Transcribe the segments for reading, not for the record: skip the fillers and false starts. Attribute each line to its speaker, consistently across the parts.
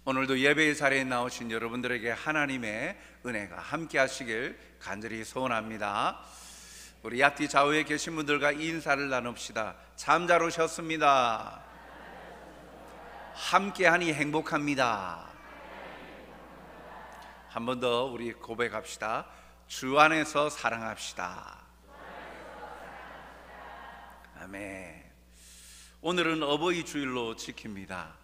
Speaker 1: 오늘도 예배의 자리에 나오신 여러분들에게 하나님의 은혜가 함께 하시길 간절히 소원합니다. 우리 앞뒤 좌우에 계신 분들과 인사를 나눕시다. 참 잘 오셨습니다. 함께하니 행복합니다. 한 번 더 우리 고백합시다. 주 안에서 사랑합시다. 아멘. 오늘은 어버이 주일로 지킵니다.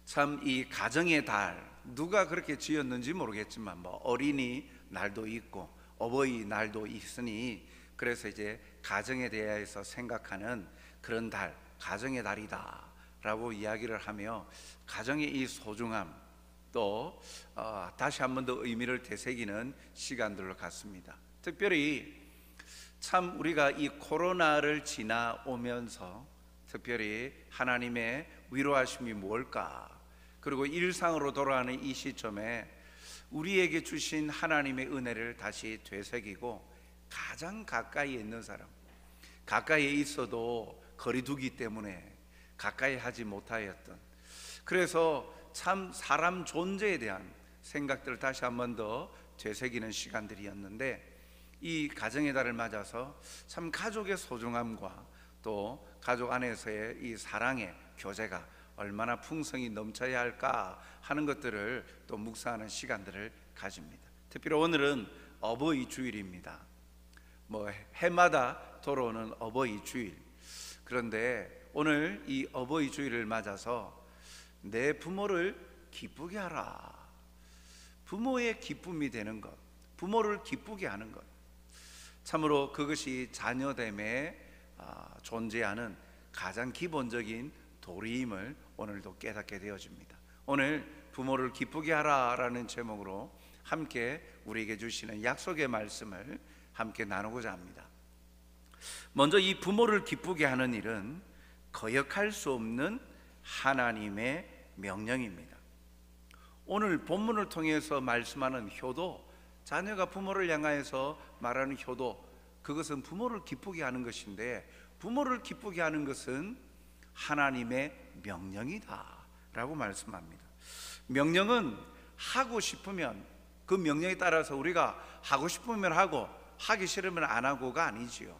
Speaker 1: 참 이 가정의 달, 누가 그렇게 지었는지 모르겠지만 어린이 날도 있고 어버이 날도 있으니, 그래서 이제 가정에 대해서 생각하는 그런 달, 가정의 달이다 라고 이야기를 하며 가정의 이 소중함, 또 다시 한 번 더 의미를 되새기는 시간들로 갔습니다. 특별히 참 우리가 이 코로나를 지나오면서 특별히 하나님의 위로하심이 뭘까, 그리고 일상으로 돌아가는 이 시점에 우리에게 주신 하나님의 은혜를 다시 되새기고, 가장 가까이에 있는 사람, 가까이에 있어도 거리두기 때문에 가까이 하지 못하였던, 그래서 참 사람 존재에 대한 생각들을 다시 한 번 더 되새기는 시간들이었는데, 이 가정의 달을 맞아서 참 가족의 소중함과 또 가족 안에서의 이 사랑의 교제가 얼마나 풍성이 넘쳐야 할까 하는 것들을 또 묵상하는 시간들을 가집니다. 특별히 오늘은 어버이 주일입니다. 해마다 돌아오는 어버이 주일. 그런데 오늘 이 어버이 주일을 맞아서 내 부모를 기쁘게 하라, 부모의 기쁨이 되는 것, 부모를 기쁘게 하는 것, 참으로 그것이 자녀됨에 존재하는 가장 기본적인 도리임을 오늘도 깨닫게 되어집니다. 오늘 부모를 기쁘게 하라라는 제목으로 함께 우리에게 주시는 약속의 말씀을 함께 나누고자 합니다. 먼저 이 부모를 기쁘게 하는 일은 거역할 수 없는 하나님의 명령입니다. 오늘 본문을 통해서 말씀하는 효도, 자녀가 부모를 향하여서 말하는 효도, 그것은 부모를 기쁘게 하는 것인데, 부모를 기쁘게 하는 것은 하나님의 명령이다 라고 말씀합니다. 명령은 하고 싶으면 그 명령에 따라서 우리가 하고 싶으면 하고 하기 싫으면 안 하고가 아니지요.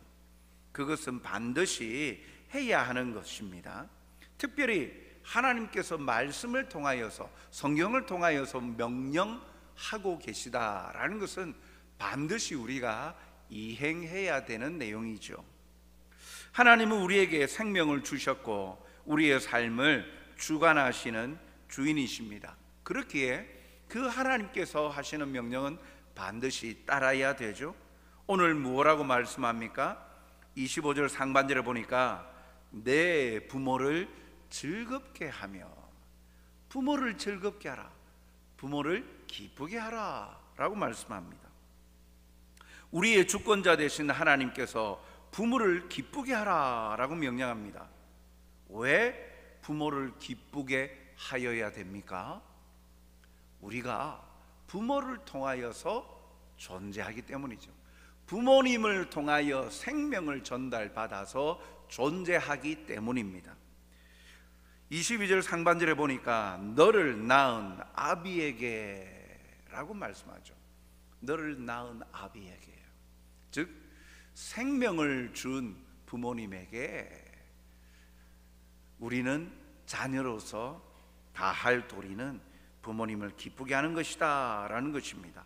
Speaker 1: 그것은 반드시 해야 하는 것입니다. 특별히 하나님께서 말씀을 통하여서, 성경을 통하여서 명령하고 계시다라는 것은 반드시 우리가 이행해야 되는 내용이죠. 하나님은 우리에게 생명을 주셨고 우리의 삶을 주관하시는 주인이십니다. 그렇기에 그 하나님께서 하시는 명령은 반드시 따라야 되죠. 오늘 무엇라고 말씀합니까? 25절 상반절에 보니까 내 부모를 즐겁게 하며, 부모를 즐겁게 하라, 부모를 기쁘게 하라 라고 말씀합니다. 우리의 주권자 되신 하나님께서 부모를 기쁘게 하라 라고 명령합니다. 왜 부모를 기쁘게 하여야 됩니까? 우리가 부모를 통하여서 존재하기 때문이죠. 부모님을 통하여 생명을 전달받아서 존재하기 때문입니다. 22절 상반절에 보니까 너를 낳은 아비에게 라고 말씀하죠. 너를 낳은 아비에게, 즉 생명을 준 부모님에게 우리는 자녀로서 다할 도리는 부모님을 기쁘게 하는 것이다 라는 것입니다.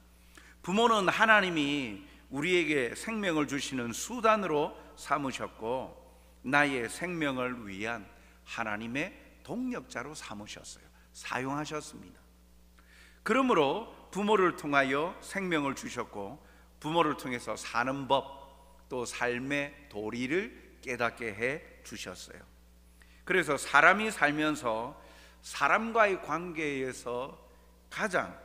Speaker 1: 부모는 하나님이 우리에게 생명을 주시는 수단으로 삼으셨고 나의 생명을 위한 하나님의 동력자로 삼으셨어요. 사용하셨습니다. 그러므로 부모를 통하여 생명을 주셨고 부모를 통해서 사는 법, 또 삶의 도리를 깨닫게 해 주셨어요. 그래서 사람이 살면서 사람과의 관계에서 가장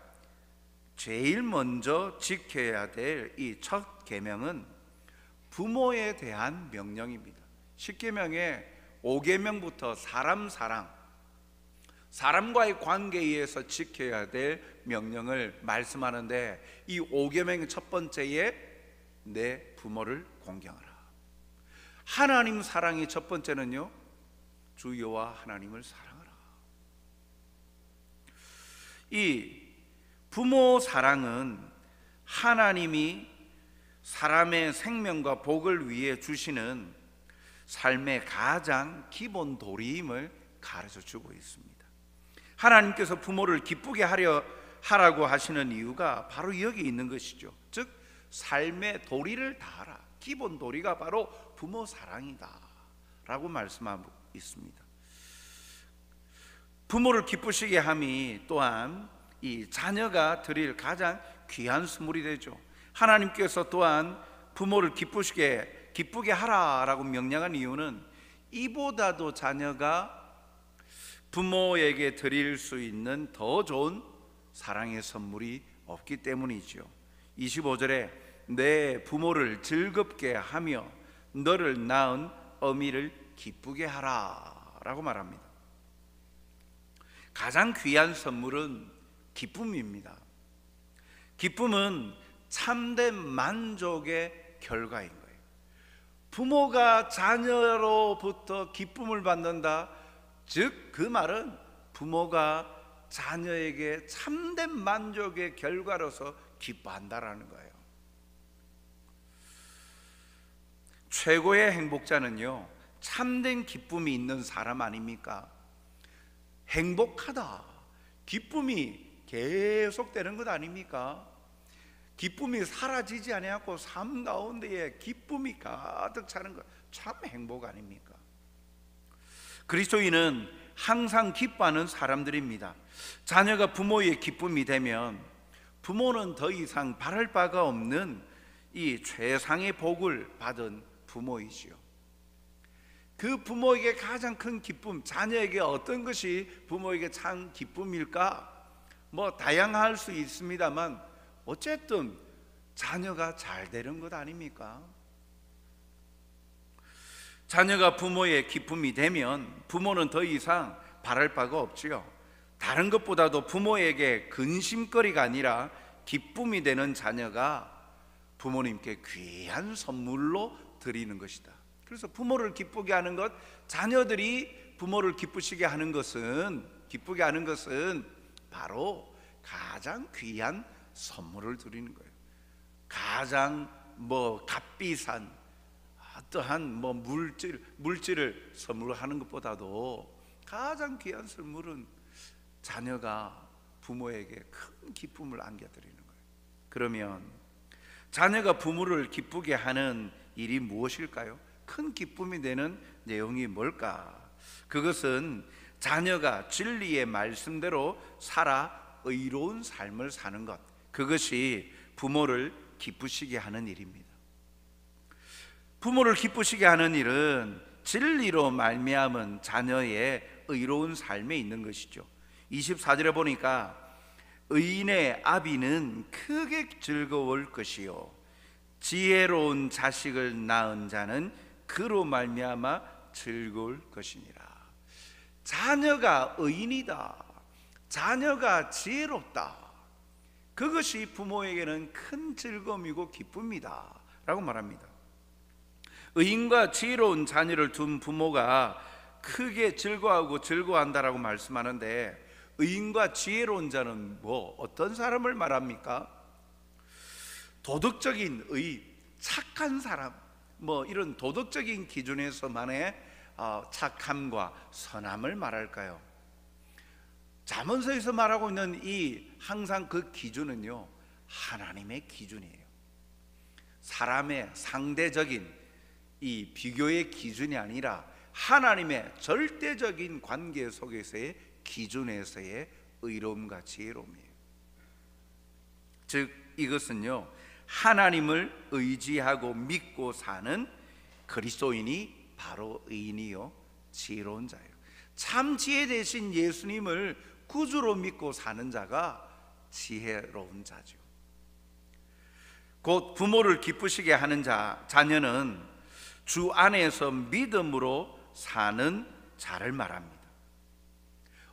Speaker 1: 제일 먼저 지켜야 될 이 첫 계명은 부모에 대한 명령입니다. 10계명의 5계명부터 사람 사랑, 사람과의 관계에서 지켜야 될 명령을 말씀하는데, 이 5계명의 첫 번째에 내 부모를 공경하라. 하나님 사랑의 첫 번째는요, 주 여호와 하나님을 사랑하라. 이 부모 사랑은 하나님이 사람의 생명과 복을 위해 주시는 삶의 가장 기본 도리임을 가르쳐 주고 있습니다. 하나님께서 부모를 기쁘게 하라고 하시는 이유가 바로 여기 있는 것이죠. 즉 삶의 도리를 다하라. 기본 도리가 바로 부모 사랑이다 라고 말씀하고 있습니다. 부모를 기쁘시게 함이 또한 이 자녀가 드릴 가장 귀한 선물이 되죠. 하나님께서 또한 부모를 기쁘게 하라라고 명령한 이유는 이보다도 자녀가 부모에게 드릴 수 있는 더 좋은 사랑의 선물이 없기 때문이죠. 25절에 내 부모를 즐겁게 하며 너를 낳은 어미를 기쁘게 하라 라고 말합니다. 가장 귀한 선물은 기쁨입니다. 기쁨은 참된 만족의 결과인 거예요. 부모가 자녀로부터 기쁨을 받는다, 즉 그 말은 부모가 자녀에게 참된 만족의 결과로서 기뻐한다라는 거예요. 최고의 행복자는요, 참된 기쁨이 있는 사람 아닙니까? 행복하다, 기쁨이 계속되는 것 아닙니까? 기쁨이 사라지지 아니하고 삶 가운데에 기쁨이 가득 차는 것, 참 행복 아닙니까? 그리스도인은 항상 기뻐하는 사람들입니다. 자녀가 부모의 기쁨이 되면 부모는 더 이상 바랄 바가 없는 이 최상의 복을 받은 부모이지요. 그 부모에게 가장 큰 기쁨, 자녀에게 어떤 것이 부모에게 참 기쁨일까? 다양할 수 있습니다만 어쨌든 자녀가 잘 되는 것 아닙니까? 자녀가 부모의 기쁨이 되면 부모는 더 이상 바랄 바가 없지요. 다른 것보다도 부모에게 근심거리가 아니라 기쁨이 되는 자녀가 부모님께 귀한 선물로 드리는 것이다. 그래서 부모를 기쁘게 하는 것, 자녀들이 부모를 기쁘게 하는 것은 바로 가장 귀한 선물을 드리는 거예요. 가장 값비싼 어떠한 물질을 선물하는 것보다도 가장 귀한 선물은 자녀가 부모에게 큰 기쁨을 안겨드리는 거예요. 그러면 자녀가 부모를 기쁘게 하는 일이 무엇일까요? 큰 기쁨이 되는 내용이 뭘까? 그것은 자녀가 진리의 말씀대로 살아 의로운 삶을 사는 것, 그것이 부모를 기쁘시게 하는 일입니다. 부모를 기쁘시게 하는 일은 진리로 말미암은 자녀의 의로운 삶에 있는 것이죠. 24절에 보니까 의인의 아비는 크게 즐거울 것이요 지혜로운 자식을 낳은 자는 그로 말미암아 즐거울 것이니라. 자녀가 의인이다, 자녀가 지혜롭다, 그것이 부모에게는 큰 즐거움이고 기쁨이다 라고 말합니다. 의인과 지혜로운 자녀를 둔 부모가 크게 즐거워한다라고 말씀하는데, 의인과 지혜로운 자는 어떤 사람을 말합니까? 도덕적인 의, 착한 사람, 이런 도덕적인 기준에서만의 착함과 선함을 말할까요? 잠언서에서 말하고 있는 항상 그 기준은요, 하나님의 기준이에요. 사람의 상대적인 이 비교의 기준이 아니라 하나님의 절대적인 관계 속에서의 기준에서의 의로움과 지혜로움이에요. 즉 이것은요, 하나님을 의지하고 믿고 사는 그리스도인이 바로 의인이요 지혜로운 자예요. 참 지혜 되신 예수님을 구주로 믿고 사는 자가 지혜로운 자죠. 곧 부모를 기쁘시게 하는 자녀는 주 안에서 믿음으로 사는 자를 말합니다.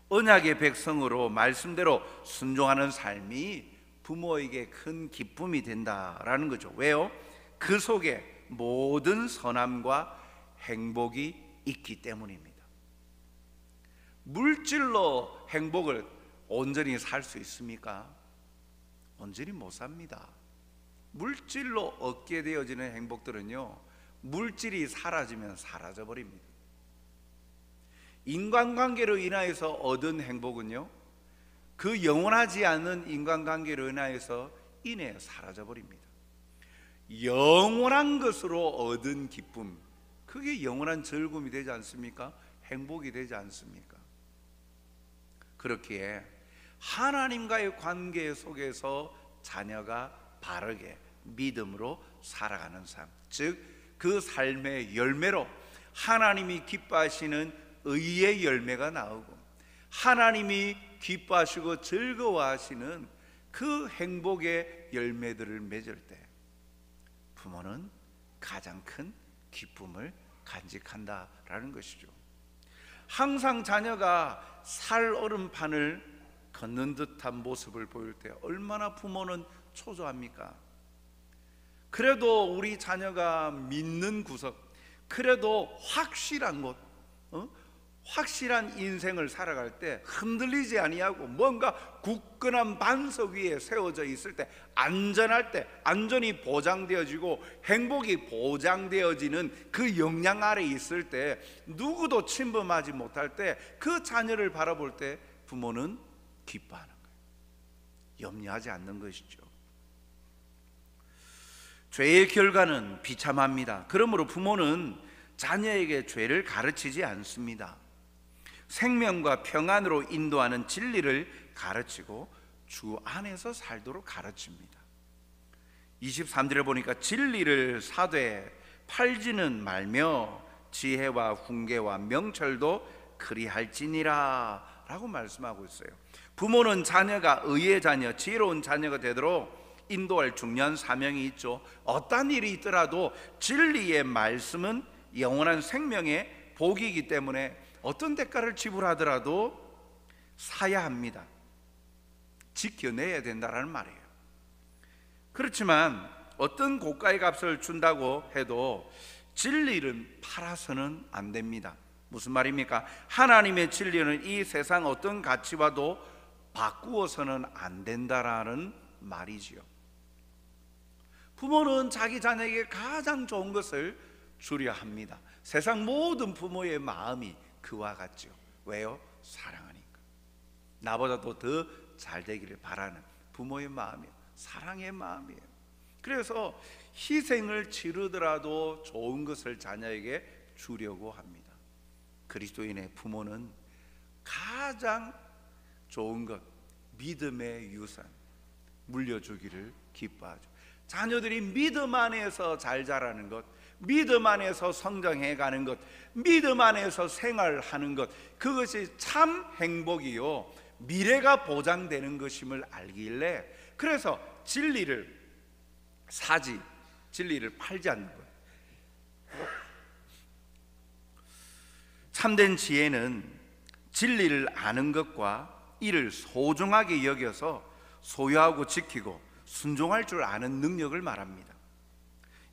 Speaker 1: 언약의 백성으로 말씀대로 순종하는 삶이 부모에게 큰 기쁨이 된다라는 거죠. 왜요? 그 속에 모든 선함과 행복이 있기 때문입니다. 물질로 행복을 온전히 살 수 있습니까? 온전히 못 삽니다. 물질로 얻게 되어지는 행복들은요, 물질이 사라지면 사라져 버립니다. 인간관계로 인하여서 얻은 행복은요, 그 영원하지 않은 인간관계로 인하여서 사라져 버립니다. 영원한 것으로 얻은 기쁨, 그게 영원한 즐거움이 되지 않습니까? 행복이 되지 않습니까? 그렇기에 하나님과의 관계 속에서 자녀가 바르게 믿음으로 살아가는 삶, 즉 그 삶의 열매로 하나님이 기뻐하시는 의의 열매가 나오고 하나님이 기뻐하시고 즐거워하시는 그 행복의 열매들을 맺을 때 부모는 가장 큰 기쁨을 간직한다라는 것이죠. 항상 자녀가 살얼음판을 걷는 듯한 모습을 보일 때 얼마나 부모는 초조합니까? 그래도 우리 자녀가 믿는 구석, 그래도 확실한 곳, 확실한 인생을 살아갈 때 흔들리지 아니하고 뭔가 굳건한 반석 위에 세워져 있을 때, 안전할 때, 안전이 보장되어지고 행복이 보장되어지는 그 역량 아래 있을 때, 누구도 침범하지 못할 때 그 자녀를 바라볼 때 부모는 기뻐하는 거예요. 염려하지 않는 것이죠. 죄의 결과는 비참합니다. 그러므로 부모는 자녀에게 죄를 가르치지 않습니다. 생명과 평안으로 인도하는 진리를 가르치고 주 안에서 살도록 가르칩니다. 23절에 보니까 진리를 사되 팔지는 말며 지혜와 훈계와 명철도 그리할지니라 라고 말씀하고 있어요. 부모는 자녀가 의의 자녀, 지혜로운 자녀가 되도록 인도할 중요한 사명이 있죠. 어떠한 일이 있더라도 진리의 말씀은 영원한 생명의 복이기 때문에 어떤 대가를 지불하더라도 사야 합니다. 지켜내야 된다라는 말이에요. 그렇지만 어떤 고가의 값을 준다고 해도 진리를 팔아서는 안 됩니다. 무슨 말입니까? 하나님의 진리는 이 세상 어떤 가치와도 바꾸어서는 안 된다라는 말이지요. 부모는 자기 자녀에게 가장 좋은 것을 주려 합니다. 세상 모든 부모의 마음이 그와 같죠. 왜요? 사랑하니까. 나보다도 더 잘 되기를 바라는 부모의 마음이에요. 사랑의 마음이에요. 그래서 희생을 치르더라도 좋은 것을 자녀에게 주려고 합니다. 그리스도인의 부모는 가장 좋은 것, 믿음의 유산 물려주기를 기뻐하죠. 자녀들이 믿음 안에서 잘 자라는 것, 믿음 안에서 성장해 가는 것, 믿음 안에서 생활하는 것, 그것이 참 행복이요 미래가 보장되는 것임을 알길래, 그래서 진리를 사지, 진리를 팔지 않는 거예요. 참된 지혜는 진리를 아는 것과 이를 소중하게 여겨서 소유하고 지키고 순종할 줄 아는 능력을 말합니다.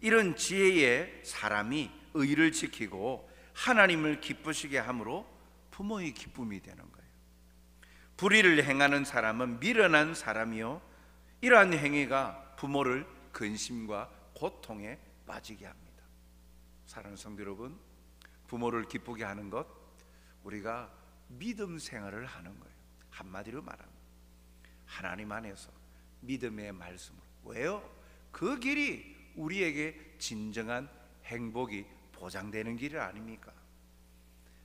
Speaker 1: 이런 지혜의 사람이 의를 지키고 하나님을 기쁘시게 함으로 부모의 기쁨이 되는 거예요. 불의를 행하는 사람은 미련한 사람이요 이러한 행위가 부모를 근심과 고통에 빠지게 합니다. 사랑하는 성도 여러분, 부모를 기쁘게 하는 것, 우리가 믿음 생활을 하는 거예요. 한마디로 말하면 하나님 안에서 믿음의 말씀으로. 왜요? 그 길이 우리에게 진정한 행복이 보장되는 길 아닙니까?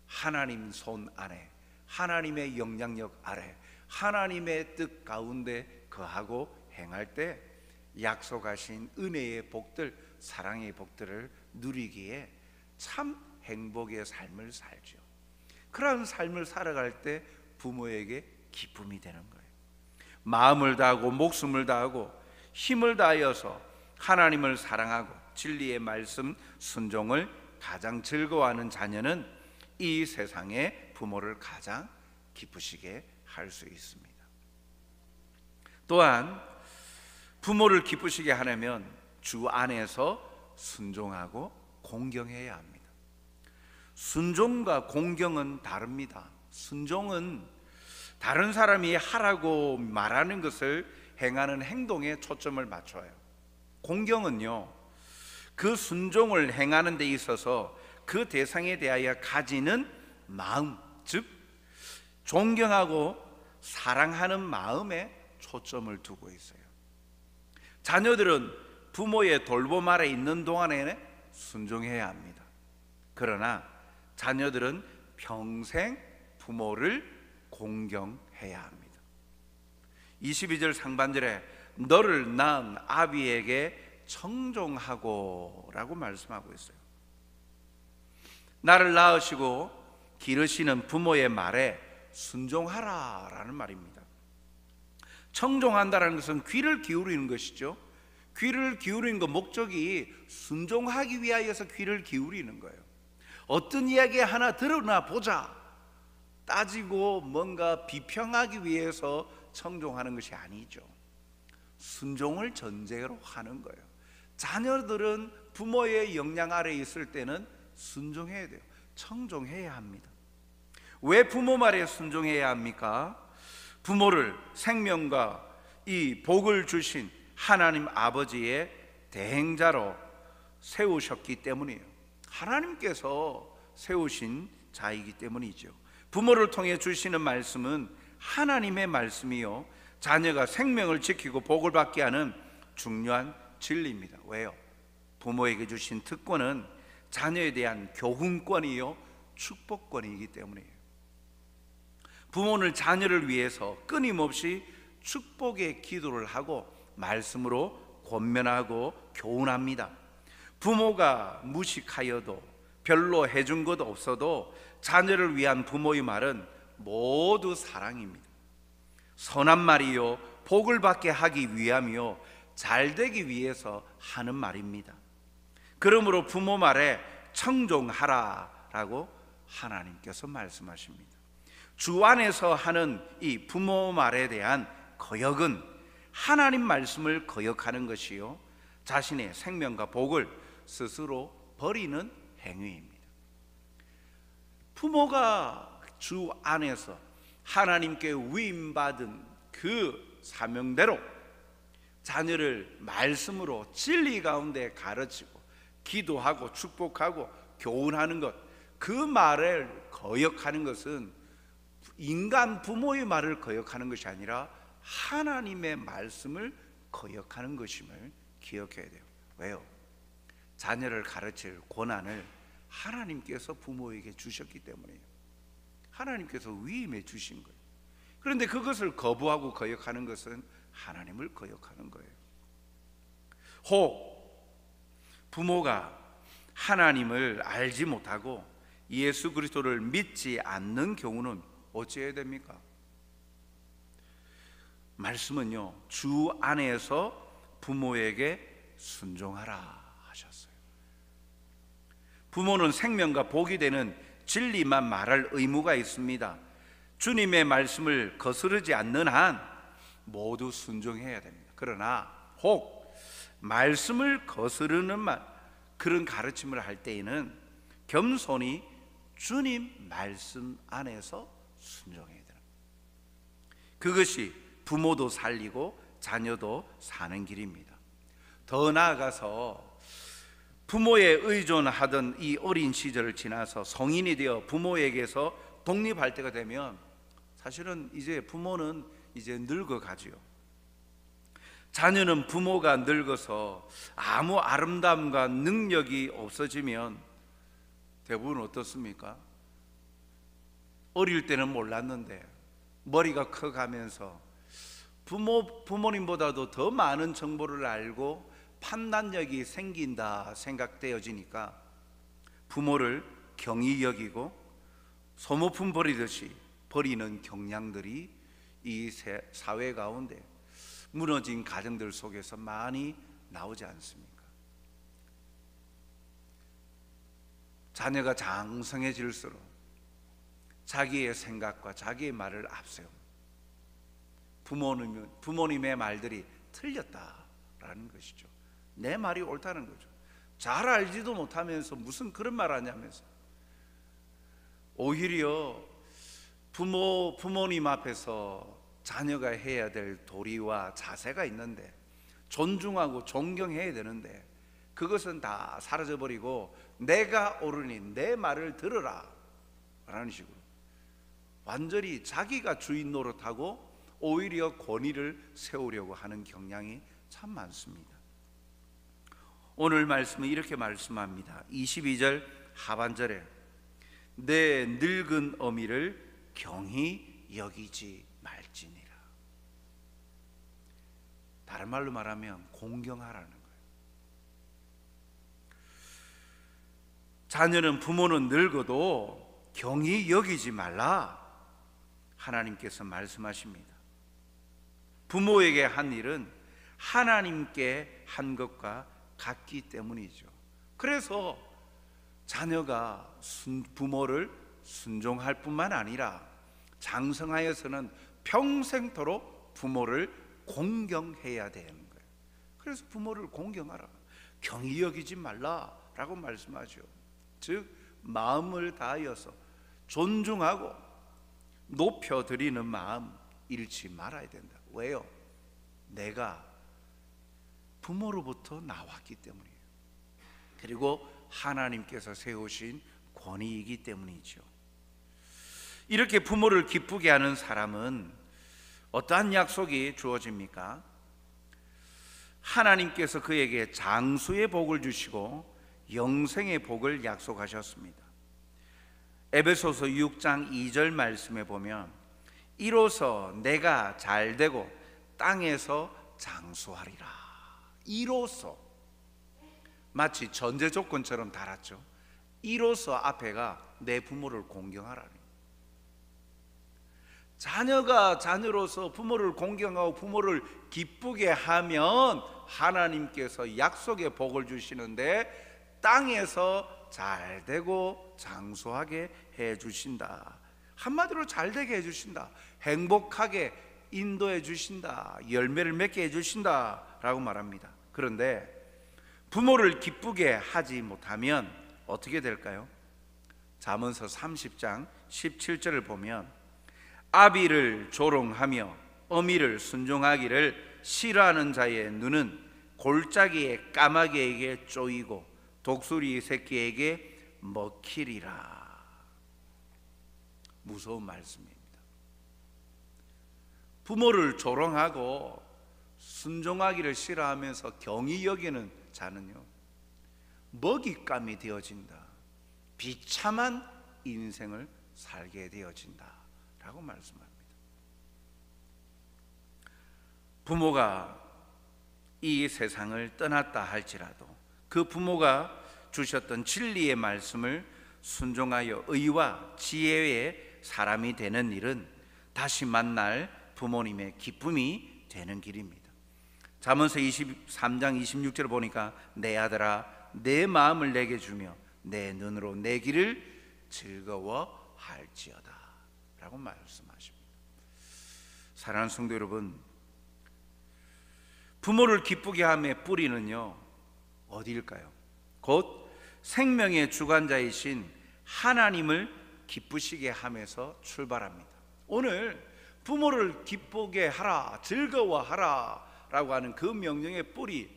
Speaker 1: 하나님 손 안에, 하나님의 영향력 아래, 하나님의 뜻 가운데 거하고 행할 때 약속하신 은혜의 복들, 사랑의 복들을 누리기에 참 행복의 삶을 살죠. 그런 삶을 살아갈 때 부모에게 기쁨이 되는 거예요. 마음을 다하고 목숨을 다하고 힘을 다하여서 하나님을 사랑하고 진리의 말씀 순종을 가장 즐거워하는 자녀는 이 세상에 부모를 가장 기쁘시게 할 수 있습니다. 또한 부모를 기쁘시게 하려면 주 안에서 순종하고 공경해야 합니다. 순종과 공경은 다릅니다. 순종은 다른 사람이 하라고 말하는 것을 행하는 행동에 초점을 맞춰요. 공경은요, 그 순종을 행하는 데 있어서 그 대상에 대하여 가지는 마음, 즉 존경하고 사랑하는 마음에 초점을 두고 있어요. 자녀들은 부모의 돌봄 아래 있는 동안에는 순종해야 합니다. 그러나 자녀들은 평생 부모를 공경해야 합니다. 22절 상반절에 너를 낳은 아비에게 청종하고 라고 말씀하고 있어요. 나를 낳으시고 기르시는 부모의 말에 순종하라 라는 말입니다. 청종한다는 것은 귀를 기울이는 것이죠. 귀를 기울이는 것, 목적이 순종하기 위하여서 귀를 기울이는 거예요. 어떤 이야기 하나 들으나 보자 따지고 뭔가 비평하기 위해서 청종하는 것이 아니죠. 순종을 전제로 하는 거예요. 자녀들은 부모의 영향 아래 있을 때는 순종해야 돼요. 청종해야 합니다. 왜 부모 말에 순종해야 합니까? 부모를 생명과 이 복을 주신 하나님 아버지의 대행자로 세우셨기 때문이에요. 하나님께서 세우신 자이기 때문이죠. 부모를 통해 주시는 말씀은 하나님의 말씀이요, 자녀가 생명을 지키고 복을 받게 하는 중요한 진리입니다. 왜요? 부모에게 주신 특권은 자녀에 대한 교훈권이요, 축복권이기 때문이에요. 부모는 자녀를 위해서 끊임없이 축복의 기도를 하고 말씀으로 권면하고 교훈합니다. 부모가 무식하여도 별로 해준 것 없어도 자녀를 위한 부모의 말은 모두 사랑입니다. 선한 말이요, 복을 받게 하기 위함이요, 잘되기 위해서 하는 말입니다. 그러므로 부모 말에 청종하라 라고 하나님께서 말씀하십니다. 주 안에서 하는 이 부모 말에 대한 거역은 하나님 말씀을 거역하는 것이요, 자신의 생명과 복을 스스로 버리는 행위입니다. 부모가 주 안에서 하나님께 위임받은 그 사명대로 자녀를 말씀으로 진리 가운데 가르치고 기도하고 축복하고 교훈하는 것, 그 말을 거역하는 것은 인간 부모의 말을 거역하는 것이 아니라 하나님의 말씀을 거역하는 것임을 기억해야 돼요. 왜요? 자녀를 가르칠 권한을 하나님께서 부모에게 주셨기 때문이에요. 하나님께서 위임해 주신 거예요. 그런데 그것을 거부하고 거역하는 것은 하나님을 거역하는 거예요. 혹 부모가 하나님을 알지 못하고 예수 그리스도를 믿지 않는 경우는 어찌해야 됩니까? 말씀은요, 주 안에서 부모에게 순종하라 하셨어요. 부모는 생명과 복이 되는 진리만 말할 의무가 있습니다. 주님의 말씀을 거스르지 않는 한 모두 순종해야 됩니다. 그러나 혹 말씀을 거스르는 그런 가르침을 할 때에는 겸손히 주님 말씀 안에서 순종해야 됩니다. 그것이 부모도 살리고 자녀도 사는 길입니다. 더 나아가서 부모에 의존하던 이 어린 시절을 지나서 성인이 되어 부모에게서 독립할 때가 되면 사실은 이제 부모는 이제 늙어가지요. 자녀는 부모가 늙어서 아무 아름다움과 능력이 없어지면 대부분 어떻습니까? 어릴 때는 몰랐는데 머리가 커가면서 부모님보다도 더 많은 정보를 알고 판단력이 생긴다 생각되어지니까 부모를 경히 여기고 소모품 버리듯이 버리는 경향들이 이 사회 가운데 무너진 가정들 속에서 많이 나오지 않습니까? 자녀가 장성해질수록 자기의 생각과 자기의 말을 앞세웁니다. 부모님의 말들이 틀렸다라는 것이죠. 내 말이 옳다는 거죠. 잘 알지도 못하면서 무슨 그런 말 하냐면서 오히려 부모님 앞에서 자녀가 해야 될 도리와 자세가 있는데, 존중하고 존경해야 되는데, 그것은 다 사라져버리고 내가 옳으니 내 말을 들으라 라는 식으로 완전히 자기가 주인 노릇하고 오히려 권위를 세우려고 하는 경향이 참 많습니다. 오늘 말씀은 이렇게 말씀합니다. 22절 하반절에 내 늙은 어미를 경히 여기지 말지니라. 다른 말로 말하면 공경하라는 거예요. 자녀는, 부모는 늙어도 경히 여기지 말라 하나님께서 말씀하십니다. 부모에게 한 일은 하나님께 한 것과 같기 때문이죠. 그래서 자녀가 부모를 순종할 뿐만 아니라 장성하여서는 평생토록 부모를 공경해야 되는 거예요. 그래서 부모를 공경하라, 경히 여기지 말라라고 말씀하죠. 즉 마음을 다하여서 존중하고 높여드리는 마음 잃지 말아야 된다. 왜요? 내가 부모로부터 나왔기 때문이에요. 그리고 하나님께서 세우신 권위이기 때문이죠. 이렇게 부모를 기쁘게 하는 사람은 어떠한 약속이 주어집니까? 하나님께서 그에게 장수의 복을 주시고 영생의 복을 약속하셨습니다. 에베소서 6장 2절 말씀에 보면 이로써 내가 잘되고 땅에서 장수하리라. 이로써, 마치 전제 조건처럼 달았죠. 이로써 앞에가 내 부모를 공경하라니. 자녀가 자녀로서 부모를 공경하고 부모를 기쁘게 하면 하나님께서 약속의 복을 주시는데 땅에서 잘되고 장수하게 해주신다. 한마디로 잘되게 해주신다, 행복하게 인도해 주신다, 열매를 맺게 해주신다 라고 말합니다. 그런데 부모를 기쁘게 하지 못하면 어떻게 될까요? 잠언서 30장 17절을 보면 아비를 조롱하며 어미를 순종하기를 싫어하는 자의 눈은 골짜기의 까마귀에게 쪼이고 독수리 새끼에게 먹히리라. 무서운 말씀입니다. 부모를 조롱하고 순종하기를 싫어하면서 경히 여기는 자는요, 먹잇감이 되어진다, 비참한 인생을 살게 되어진다 라고 말씀합니다. 부모가 이 세상을 떠났다 할지라도 그 부모가 주셨던 진리의 말씀을 순종하여 의와 지혜의 사람이 되는 일은 다시 만날 부모님의 기쁨이 되는 길입니다. 잠언서 23장 26절을 보니까 내 아들아 내 마음을 내게 주며 내 눈으로 내 길을 즐거워할지어다 라고 말씀하십니다. 사랑하는 성도 여러분, 부모를 기쁘게 함의 뿌리는요 어디일까요? 곧 생명의 주관자이신 하나님을 기쁘시게 함에서 출발합니다. 오늘 부모를 기쁘게 하라, 즐거워하라 라고 하는 그 명령의 뿌리,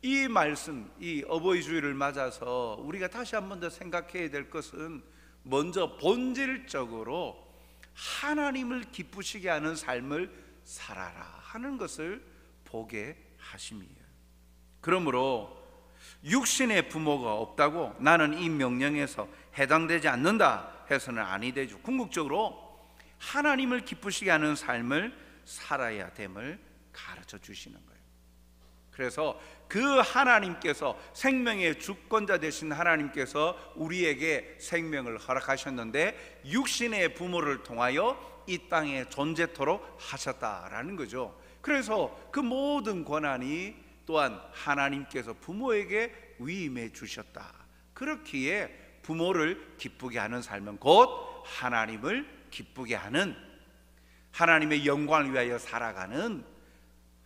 Speaker 1: 이 말씀, 이 어버이 주일을 맞아서 우리가 다시 한 번 더 생각해야 될 것은 먼저 본질적으로 하나님을 기쁘시게 하는 삶을 살아라 하는 것을 보게 하심이에요. 그러므로 육신의 부모가 없다고 나는 이 명령에서 해당되지 않는다 해서는 아니 되죠. 궁극적으로 하나님을 기쁘시게 하는 삶을 살아야 됨을 가르쳐 주시는 거예요. 그래서 그 하나님께서, 생명의 주권자 되신 하나님께서 우리에게 생명을 허락하셨는데 육신의 부모를 통하여 이 땅에 존재토록 하셨다라는 거죠. 그래서 그 모든 권한이 또한 하나님께서 부모에게 위임해 주셨다. 그렇기에 부모를 기쁘게 하는 삶은 곧 하나님을 기쁘게 하는, 하나님의 영광을 위하여 살아가는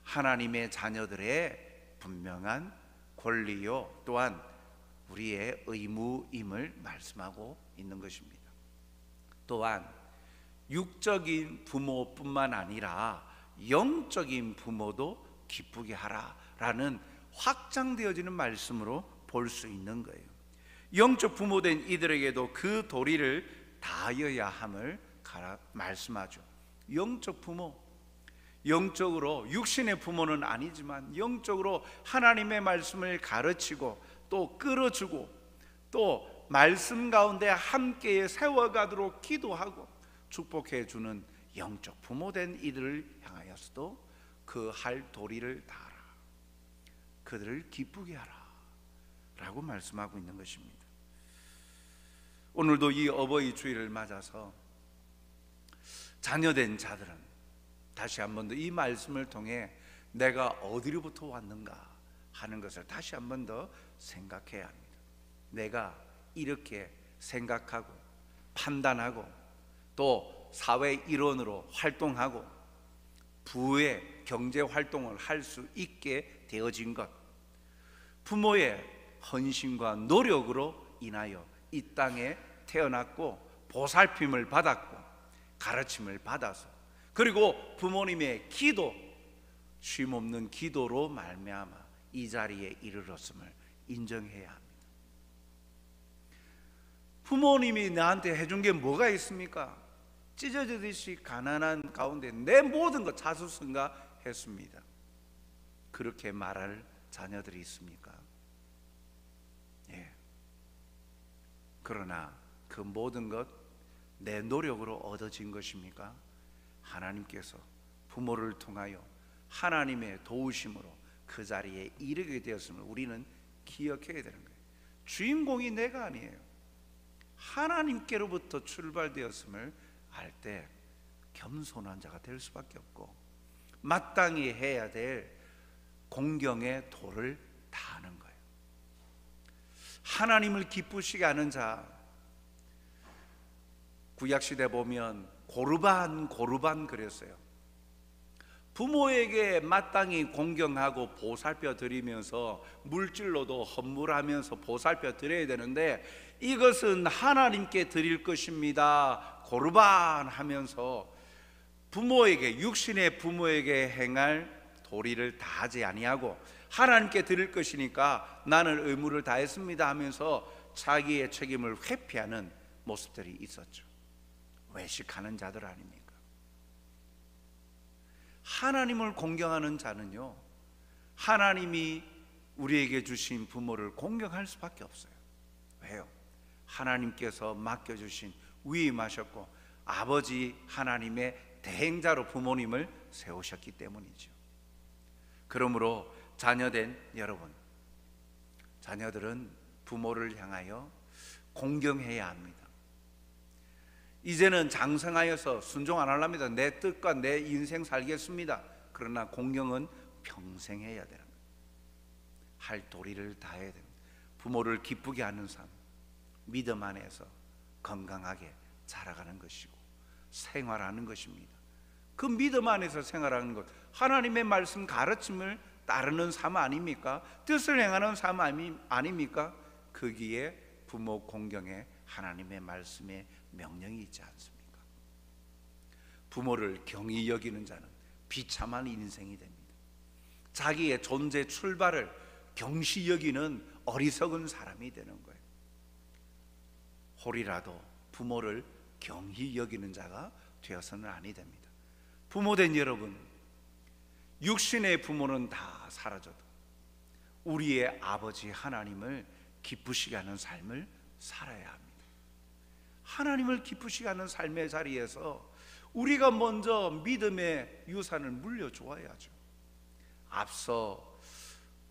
Speaker 1: 하나님의 자녀들의 분명한 권리요 또한 우리의 의무임을 말씀하고 있는 것입니다. 또한 육적인 부모뿐만 아니라 영적인 부모도 기쁘게 하라라는 확장되어지는 말씀으로 볼 수 있는 거예요. 영적 부모된 이들에게도 그 도리를 다하여야 함을 말씀하죠. 영적 부모, 영적으로 육신의 부모는 아니지만 영적으로 하나님의 말씀을 가르치고 또 끌어주고 또 말씀 가운데 함께 세워가도록 기도하고 축복해 주는 영적 부모된 이들을 향하여서도 그 할 도리를 다하라, 그들을 기쁘게 하라 라고 말씀하고 있는 것입니다. 오늘도 이 어버이 주일을 맞아서 자녀된 자들은 다시 한 번 더 이 말씀을 통해 내가 어디로부터 왔는가 하는 것을 다시 한 번 더 생각해야 합니다. 내가 이렇게 생각하고 판단하고 또 사회 일원으로 활동하고 부의 경제 활동을 할 수 있게 되어진 것, 부모의 헌신과 노력으로 인하여 이 땅에 태어났고 보살핌을 받았고 가르침을 받아서, 그리고 부모님의 기도, 쉼없는 기도로 말미암아 이 자리에 이르렀음을 인정해야 합니다. 부모님이 나한테 해준 게 뭐가 있습니까? 찢어지듯이 가난한 가운데 내 모든 것 자수성가했습니다. 그렇게 말할 자녀들이 있습니까? 예. 그러나 그 모든 것 내 노력으로 얻어진 것입니까? 하나님께서 부모를 통하여 하나님의 도우심으로 그 자리에 이르게 되었음을 우리는 기억해야 되는 거예요. 주인공이 내가 아니에요. 하나님께로부터 출발되었음을 알 때 겸손한 자가 될 수밖에 없고 마땅히 해야 될 공경의 도를 다하는 거예요. 하나님을 기쁘시게 하는 자, 구약시대 보면 고르반 그랬어요. 부모에게 마땅히 공경하고 보살펴 드리면서 물질로도 헌물하면서 보살펴 드려야 되는데 이것은 하나님께 드릴 것입니다. 고르반 하면서 부모에게, 육신의 부모에게 행할 도리를 다하지 아니하고 하나님께 드릴 것이니까 나는 의무를 다했습니다 하면서 자기의 책임을 회피하는 모습들이 있었죠. 외식하는 자들 아닙니까? 하나님을 공경하는 자는요, 하나님이 우리에게 주신 부모를 공경할 수밖에 없어요. 왜요? 하나님께서 맡겨주신, 위임하셨고 아버지 하나님의 대행자로 부모님을 세우셨기 때문이죠. 그러므로 자녀된 여러분, 자녀들은 부모를 향하여 공경해야 합니다. 이제는 장성하여서 순종 안 하랍니다. 내 뜻과 내 인생 살겠습니다. 그러나 공경은 평생 해야 되는 거예요. 할 도리를 다해야 됩니다. 부모를 기쁘게 하는 삶, 믿음 안에서 건강하게 자라가는 것이고 생활하는 것입니다. 그 믿음 안에서 생활하는 것, 하나님의 말씀 가르침을 따르는 삶 아닙니까? 뜻을 행하는 삶 아닙니까? 거기에 부모 공경에 하나님의 말씀에 명령이 있지 않습니까? 부모를 경히 여기는 자는 비참한 인생이 됩니다. 자기의 존재 출발을 경시 여기는 어리석은 사람이 되는 거예요. 홀이라도 부모를 경히 여기는 자가 되어서는 아니 됩니다. 부모된 여러분, 육신의 부모는 다 사라져도 우리의 아버지 하나님을 기쁘시게 하는 삶을 살아야 합니다. 하나님을 기쁘시게 하는 삶의 자리에서 우리가 먼저 믿음의 유산을 물려주어야죠.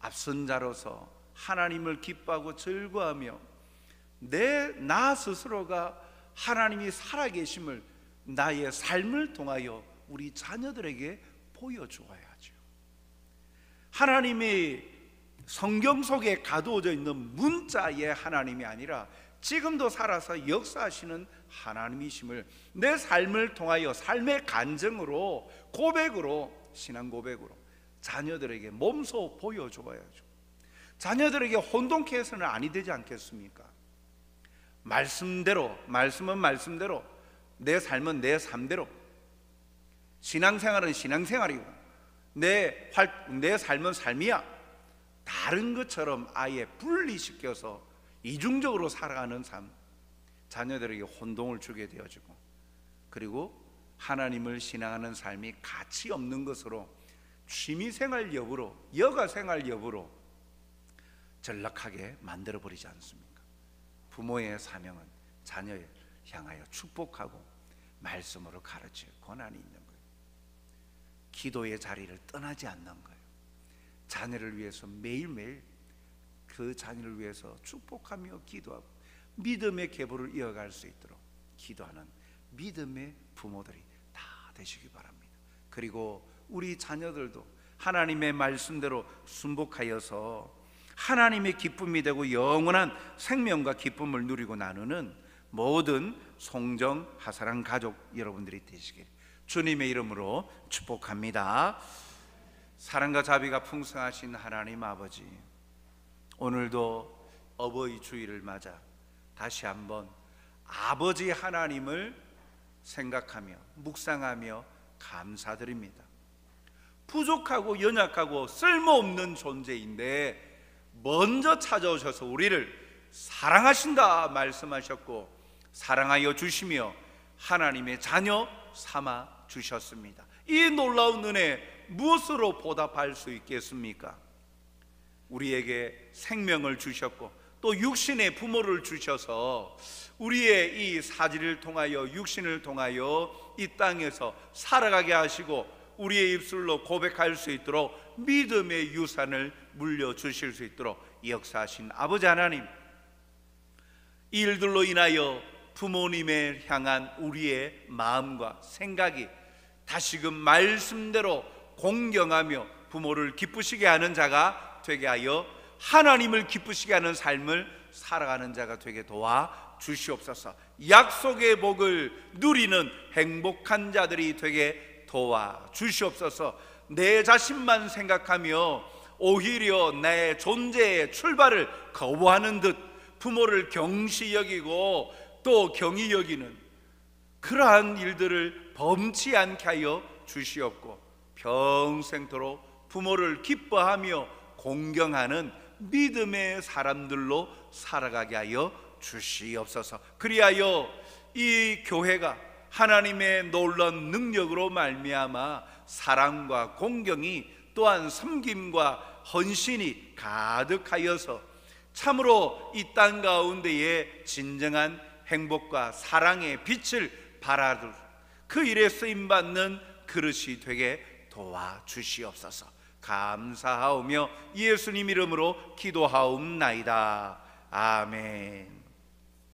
Speaker 1: 앞선 자로서 하나님을 기뻐하고 즐거워하며 나 스스로가 하나님이 살아계심을 나의 삶을 통하여 우리 자녀들에게 보여주어야죠. 하나님이 성경 속에 가두어져 있는 문자의 하나님이 아니라 지금도 살아서 역사하시는 하나님이심을 내 삶을 통하여 삶의 간증으로, 고백으로, 신앙 고백으로 자녀들에게 몸소 보여줘야죠. 자녀들에게 혼돈케 해서는 아니 되지 않겠습니까? 말씀은 말씀대로 내 삶은 내 삶대로, 신앙생활은 신앙생활이고 내 삶은 삶이야, 다른 것처럼 아예 분리시켜서 이중적으로 살아가는 삶, 자녀들에게 혼동을 주게 되어지고, 그리고 하나님을 신앙하는 삶이 가치 없는 것으로 취미생활 여부로, 여가생활 여부로 전락하게 만들어버리지 않습니까? 부모의 사명은 자녀를 향하여 축복하고 말씀으로 가르칠 권한이 있는 거예요. 기도의 자리를 떠나지 않는 거예요. 자녀를 위해서 매일매일 그 자녀를 위해서 축복하며 기도하고 믿음의 계보를 이어갈 수 있도록 기도하는 믿음의 부모들이 다 되시기 바랍니다. 그리고 우리 자녀들도 하나님의 말씀대로 순복하여서 하나님의 기쁨이 되고 영원한 생명과 기쁨을 누리고 나누는 모든 송정 하사랑 가족 여러분들이 되시길 주님의 이름으로 축복합니다. 사랑과 자비가 풍성하신 하나님 아버지, 오늘도 어버이 주일을 맞아 다시 한번 아버지 하나님을 생각하며 묵상하며 감사드립니다. 부족하고 연약하고 쓸모없는 존재인데 먼저 찾아오셔서 우리를 사랑하신다 말씀하셨고 사랑하여 주시며 하나님의 자녀 삼아 주셨습니다. 이 놀라운 은혜 무엇으로 보답할 수 있겠습니까? 우리에게 생명을 주셨고 또 육신의 부모를 주셔서 우리의 이 사지를 통하여 육신을 통하여 이 땅에서 살아가게 하시고 우리의 입술로 고백할 수 있도록 믿음의 유산을 물려주실 수 있도록 역사하신 아버지 하나님, 이 일들로 인하여 부모님에 향한 우리의 마음과 생각이 다시금 말씀대로 공경하며 부모를 기쁘시게 하는 자가 되게 하여 하나님을 기쁘시게 하는 삶을 살아가는 자가 되게 도와 주시옵소서. 약속의 복을 누리는 행복한 자들이 되게 도와 주시옵소서. 내 자신만 생각하며 오히려 내 존재의 출발을 거부하는 듯 부모를 경시 여기고 또 경히 여기는 그러한 일들을 범치 않게 하여 주시옵고 평생토록 부모를 기뻐하며 공경하는 믿음의 사람들로 살아가게 하여 주시옵소서. 그리하여 이 교회가 하나님의 놀라운 능력으로 말미암아 사랑과 공경이 또한 섬김과 헌신이 가득하여서 참으로 이 땅 가운데에 진정한 행복과 사랑의 빛을 발하듯 그 일에 쓰임받는 그릇이 되게 도와주시옵소서. 감사하오며 예수님 이름으로 기도하옵나이다. 아멘.